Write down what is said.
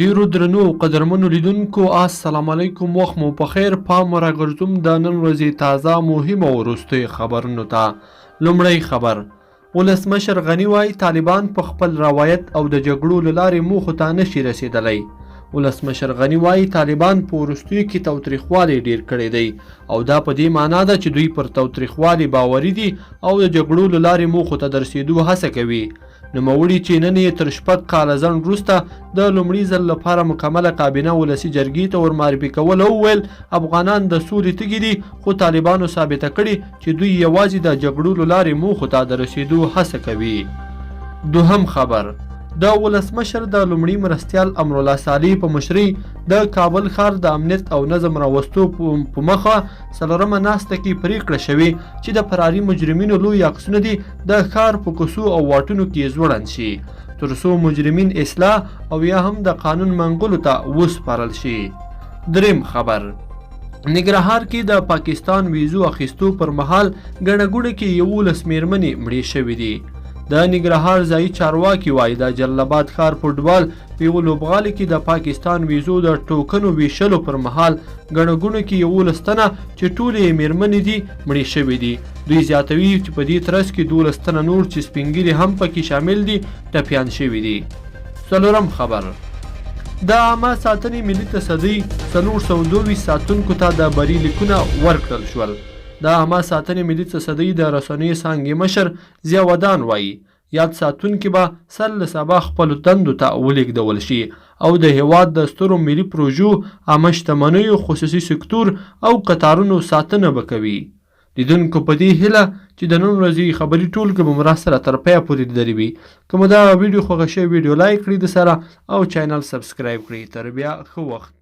ډیرو درنو او قدرمنو لیدونکو السلام علیکم، وخت مو په خیر. پام راګرځوم د نن ورځې تازه مهمه او وروستیو خبرونو ته. لومړی خبر: ولسمشر غني وایي طالبان په خپل روایت او د جګړو له لارې موخو ته نشي رسېدلی. ولسمشر غني وایي طالبان په وروستیو کې تاوتریخوالی ډیر کړی دی او دا په دې معنا ده چې دوی پر تاوتریخوالي باوري دي او د جګړو له لارې موخو ته د رسېدو هڅه کوي. نوموړي چې نن یې تر 6 کاله ځنډ وروسته د لومړي ځل لپاره مکمله کابینه ولسي جرګې ته ورمعرفي کول او وویل افغانان د سولې تږي دي، خو طالبانو ثابته کړې چې دوی یوازې د جګړو له لارې موخو ته د رسېدو هڅه کوي. دوهم خبر: د ولسمشر د لومړي مرستیال امرالله صالح په مشرۍ د کابل ښار د امنیت او نظم راوستو په مخه 4مه ناسته کې پریکړه شوې چې د فراري مجرمینو لوی عکسونه دي د ښار په کوڅو او واټونو کې ځوړند شي تر څو مجرمین اصلاح او یا هم د قانون منګولو ته وسپارل شي. دریم خبر: ننګرهار کې د پاکستان ویزو اخیستو پر مهال ګڼه ګوڼه کې 11 میرمنې مړې شوې دي. د ننګرهار ځایي چارواکي وایي د جلال ښار فوټبال په یوه لوبغالي کې د پاکستان ویزو د ټوکنو ویشلو پر مهال ګڼه ګوڼه کې 11 تنه چې ټولې یې میرمنې دي مړې شوې دي. دوی زیاتوي چې په دې ترڅ کې 12 تنه نور چې سپین هم پکې شامل دي ټپیان شوي دي. څلورم خبر: د عامه ساتنې ملي تصدۍ 422 ساتونکو ته د بری لیکونه ورکړل شول. د عامه ساتنې ملي تصدۍ د رسنیو څانګې مشر ضیا ودان وایي یاد ساتونکي به سر له سبا خپلو دندو ته ولېږدول شي او د هیواد د سترو ملي پروژو، عامه شتمنیو، خصوصي سکتور او قطارونو ساتنه به کوي. لیدونکو په دې هیله چې د نن ورځې خبري ټولګه به مو راسره تر پایه پورې لیدلې وي. که مو دا ویډیو خوښه شوې ویډیو لایک کړئ د سره او چینل سبسکرایب کړئ. تر بیا ښه وخت.